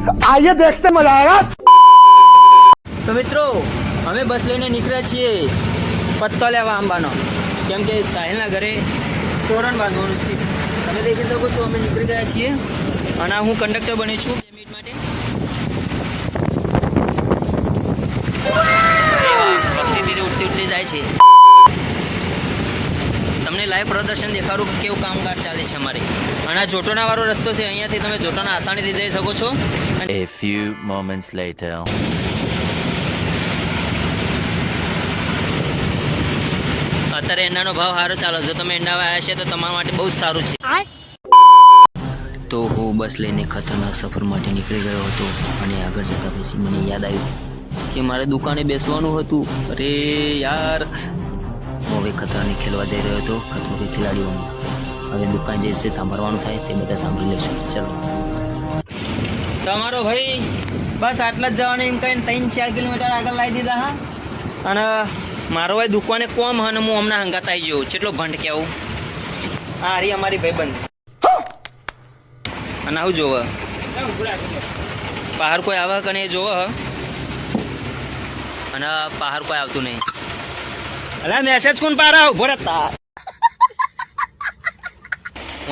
आइए देखते मजा आएगा। તો મિત્રો અમે બસ લઈને નીકળ્યા છીએ પત્તો લેવા આંબાનો, કેમ કે સાહિલના ઘરે તોરણ બાંધવાનું છે. તમે દેખી શકો છો અમે નીકળી ગયા છીએ અને હું કંડક્ટર બની છું 2 મિનિટ માટે. ભક્તિ ધીરે ઉઠતી ઉઠતી જાય છે. તમને લાઈવ પ્રદર્શન દેખાડું કેવું કામકાજ ચાલે છે અમારે. અને આ જોટોના વાળો રસ્તો છે, અહીંયાથી તમે જોટોના આસાનીથી જઈ શકો છો. A few moments later. અત્યારે એંડાનો ભાવ સારો ચાલે. જો તમે એંડા આવ્યા છે તો તમારા માટે બહુ સારું છે. તો હું બસ લઈને ખતરનાક સફર માટે નીકળી ગયો હતો અને આગળ જતા પછી મને યાદ આવ્યું કે મારે દુકાને બેસવાનું હતું. અરે યાર, હું હવે ખતરાને ખેલવા જઈ રહ્યો હતો, ખતરો કે ખેલાડીઓને. હવે દુકાન જે છે સાંભળવાનું થાય તે બધા સાંભળી લેશું. ચલો, તમારો ભાઈ બસ આટલા જ જવાનું એમ કહીને 3-4 કિલોમીટર આગળ લાવી દીધા. હા, અને મારો ભાઈ દુકાને કોમ હ અને હું હમણાં હંગાત આવી ગયો. કેટલો ભંડ કેવું. હા, હરી અમારી ભાઈબંધ. અને આવું જોવે બહાર કોઈ આવે કે નહીં જોવે, અને બહાર કોઈ આવતું નહીં. અલા મેસેજ કોણ પારા ઉભો રહેતા.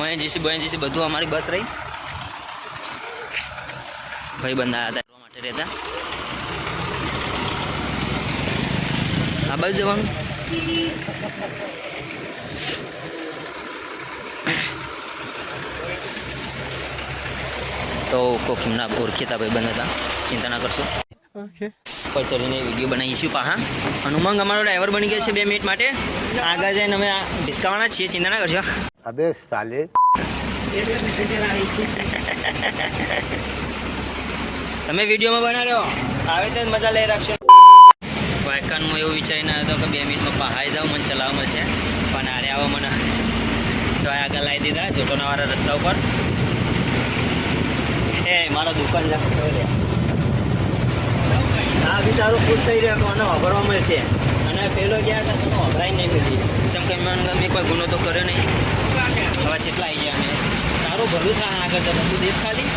ઓએનજીસી બોએનજીસી બધું અમારી બસ રહી. ભાઈબંધ આવ્યા હતા માટે રહેતા. આ બાજુ જવાનું. તો કોકના ઓળખીતા ભાઈબંધ હતા, ચિંતા ના કરશો. પર ચડીને વિડીયો બનાવીશું પાહા. અને ઉમંગ અમારો ડ્રાઈવર બની ગયો છે 2 મિનિટ માટે. આગળ જઈને અમે ડિસ્કાવાના છીએ, ચિંતા ના કરશો. अबे साले તમે વિડીયોમાં બનાવ્યો આવે તો મજા લઈ રાખશો. વાયકાનમાં એવું વિચારીને આવ્યો હતો કે 2 મિનિટમાં પહાઈ જાઉં, મને ચલાવવા મળશે. પણ આરે આવો મને જો આગળ લાવી દીધા જોટોના વાળા રસ્તા ઉપર. એ મારો દુકાન લખતો રે. આ બી સારું ખુશ થઈ રહ્યો કે મને વાપરવા મળશે. અને પેલો ગયા હતા તો વપરાય નહીં મળતી. જેમ કે મેં કોઈ ગુનો તો કર્યો નહીં. હવે કેટલા આવી ગયા અમે. સારું ભલું થાય આગળ જતા. તું દેખ ખાલી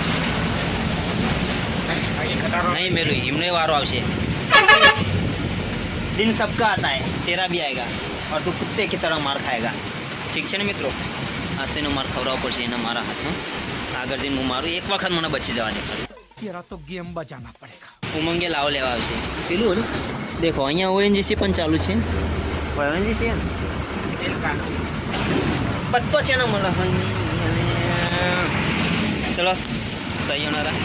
नहीं मेलू हिमने वारो आवशे. दिन सबका आता है, तेरा भी आएगा और तू कुत्ते की तरह मार खाएगा. ठीक है ने मित्रों, आज तेनो मार खवराव પડશે એના મારા હાથમાં. આગળ જઈને હું મારું એક વખત મને બચી જવાની ખરી. तेरा तो गेम बजाना पड़ेगा. ઉમંગે લાવ લેવા આવશે પેલું ને. દેખો અહીંયા ઓએનજીસી પણ ચાલુ છે. ઓએનજીસી પત્તો છે ને મને. ચલો સહી હોનારા.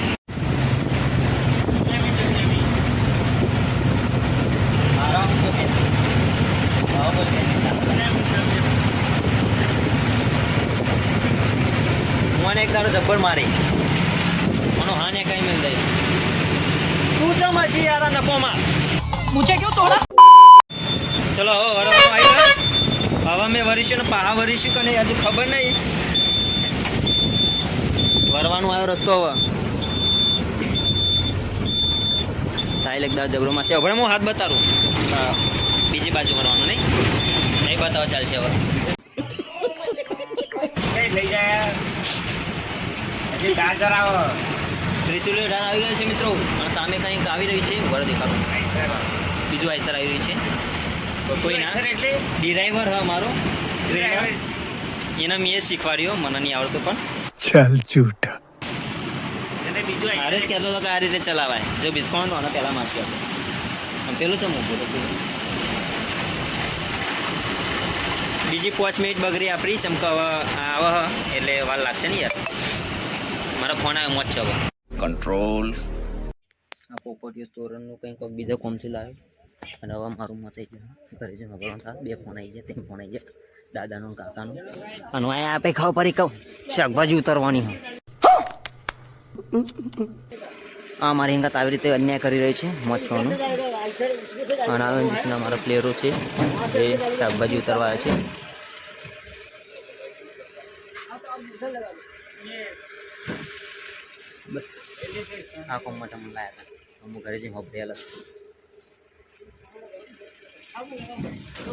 મને એક દાડો જબ્બર મારી મનો હાને કઈ મિલ જાય. તું ચમાશી યાર નફોમાં मुझे क्यों तोड़ा? ચલો હવે વરવાનું આવી ગયો. હવે મેં વરીશું ને પાહા વરીશું કે નહીં હજુ ખબર નહીં. વરવાનું આવ્યો રસ્તો. હવે સાહેલ એક દાડો જબરો મારશે. હવે હું હાથ બતાવું. બીજી બાજુ વરવાનું નહીં બતાવો ચાલશે. હવે થઈ જાય હજી ચાર્જર આવો. ત્રિશુલ ડાન આવી ગયો છે મિત્રો. અને સામે કંઈક આવી રહી છે. વર દેખાડો. બીજું આઈસર આવી રહ્યું છે. કોઈ ના ડ્રાઈવર હા મારો ટ્રેનર. એને મેં શીખવાડ્યો, મને નહીં આવડતું પણ. चल झूठा. મારે જ કહેતો હતો કે આ રીતે ચલાવાય. જો બિસ્કોણ તો આને પહેલાં મારતો હતો. અને પેલું છે મૂકવું તો બીજી 5 મિનિટ બગડી આપણી. ચમકાવા આવે એટલે વાર લાગશે ને યાર. મારો ફોન આવ્યો મોજ છે હવે. कंट्रोल. આ પોપટીઓ તોરણનું કંઈક બીજા કોમથી લાવ્યો. અને હવે મારું મત થઈ ગયું. ઘરે જઈને ભગવાન થાય 2 ફોન આવી ગયા, 3 ફોન આવી ગયા, દાદાનો કાકાનો. અને અહીંયા આપે ખાવ પડી કહું શાકભાજી ઉતરવાની હોય. આ મારી હંગાત આવી રીતે અન્યાય કરી રહ્યો છે મચ્છવાનું. અને આ મારા પ્લેયરો છે જે શાકભાજી ઉતરવા આવ્યા છે. બસ આ કોમ માટે મને લાયા હતા. હું ઘરે જઈને હોપરેલા.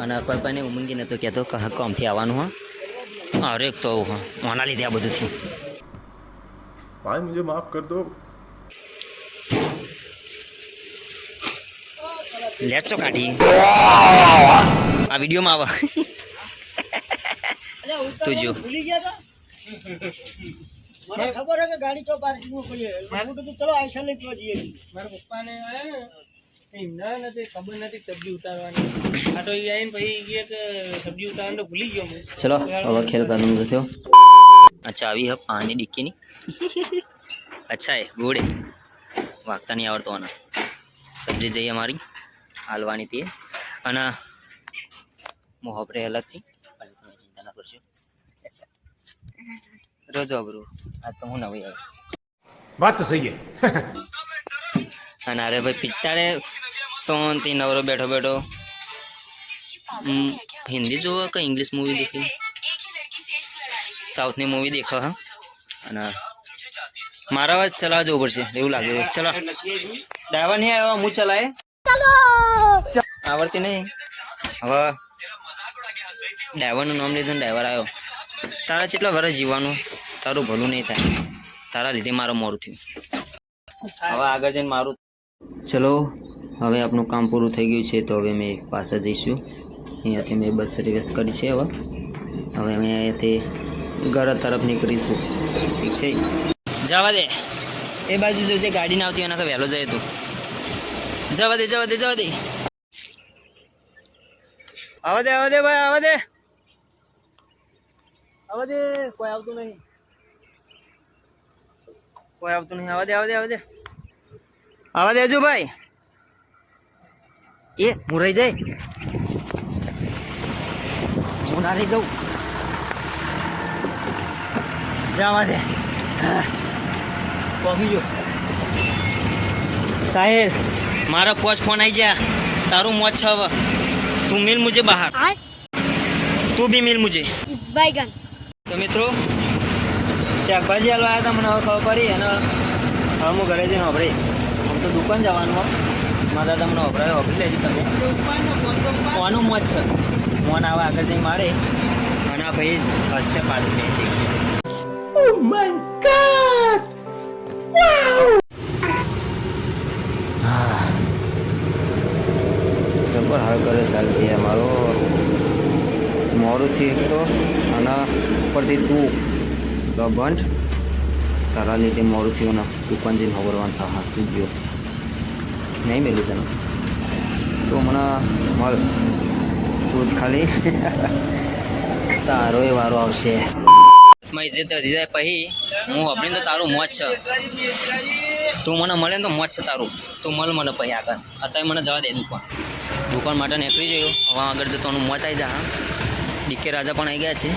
અને કોઈ પણ ઉમંગી નતો કહેતો કે કામથી આવવાનું. હા અરે તો હા ઓના લીધે આ બધું થયું. भाई मुझे माफ कर दो. લેચો કાઢી આ વિડીયોમાં આવા તું જો ભૂલી ગયા હતા મને ખબર હે કે ગાડી તો પાર્કિંગમાં પડી હે મેં કીધું ચલો આઈશા લઈ તો જઈએ મારા પપ્પાને આયા એમના નથી ખબર નથી સબ્જી ઉતારવાની આ તો એ આવીને પછી કે સબ્જી ઉતારવાનું તો ભૂલી ગયો હું ચલો હવે ખેલ કરવાનું તો થયો અચ્છા આવી હે પાણી ડિક્કીની અચ્છા એ ગોળે વાગતા નહીં આવડતો આના સબ્જી જઈએ અમારી હાલવાની હતી અને મોહબરે અલગથી ચિંતા ના કરશો રોજો બ્રો આજ તો હું નવી આવ્યો વાત તો સહી હે અને અરે ભાઈ પિત્તાળે શાંતિ નવરો બેઠો બેઠો હિન્દી જોવો કે ઇંગ્લિશ મૂવી દેખી સાઉથની મૂવી દેખો હા અને મારા અવાજ ચલાવવા જવું પડશે એવું લાગે ચલો ડ્રાઈવર નહીં આવ્યો હું ચલાય આવડતી નહીં હવે ડ્રાઈવરનું નામ લીધું ડ્રાઈવર આવ્યો તારા કેટલા વર્ષ જીવવાનું તારું ભલું નહીં થાય તારા લીધે મારું મોડું થયું હવે આગળ જઈને મારું ચલો હવે આપણું કામ પૂરું થઈ ગયું છે તો હવે મેં પાછા જઈશું અહીંયાથી મેં બસ રિવર્સ કરી છે હવે અમે અહીંયાથી ઘર તરફ નીકળીશું ઠીક છે જવા દે એ બાજુ જોજે ગાડી ના આવતી એના વહેલો જાય તું જવા દે જવા દે જવા દે આવા દે આવા દે ભાઈ આવા દે આવા દે કોઈ આવતું નહીં કોઈ આવતું નહીં આવા દે આવા દે આવા દે આવા દેજો ભાઈ એ હું રહી જાય હું ના રહી જાઉં જવા દે પહોંચી ગયો સાહેબ મારા પોચ ફોન આવી જા તારું મોત છે હવે તું મિલ મુझे બહાર તું બી મિલ મુझे बैगन તો મિત્રો શાકભાજી હાલવા આવ્યા હતા મને હવે ખબર પડી અને હવે હું ઘરે જઈને વાપરી આમ તો દુકાન જવાનું મારા દાદા મને વપરાય વાપરી લેજો તમે કોનું મોત છે મોન આવે આગળ જઈને મારે અને આ ભાઈ હસ્તે પાડું છે સબર હાલ કરે ચાલતી મારો મોડું થી એક તો અને ઉપરથી તું બંધ તારા લીધે મોડું થયું ને દુકાન જઈને ખબરવાનું થા હા તું ગયો નહીં મેલું તને તો હમણાં મળ તું જ ખાલી તારો એ વારો આવશે બસમાં ઇજ્જત વધી જાય પછી હું વાપરીને તો તારું મોજ છે તું મને મળે ને તો મોજ છે તારું તું મળ મને પછી આગળ અત્યારે મને જવા દે દુકાન માટે નીકળી ગયો હવે આગળ જતોનું મોજ આવી જા હા ડીકે રાજા પણ આવી ગયા છે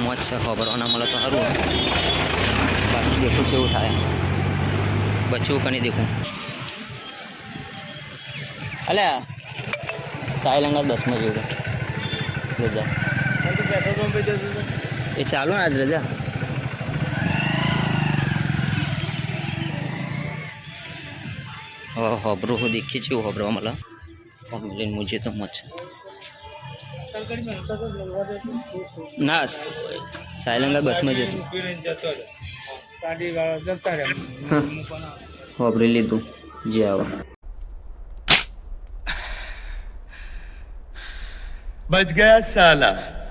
મોજ છે ખબર અને મળે તો સારું બાકી દેખું છે એવું થાય બચ્ચું કની દેખું અલ્યા સાયલંગા 10માં જોયું રજા એ ચાલુ ને આજ રજા હબરું હું દેખી છે એવું હબરવા મળે લઈને મુજે તો મોજ ના સાયલંગા 10માં જતું વાપરી લીધું જે આવે બચ ગયા સાલા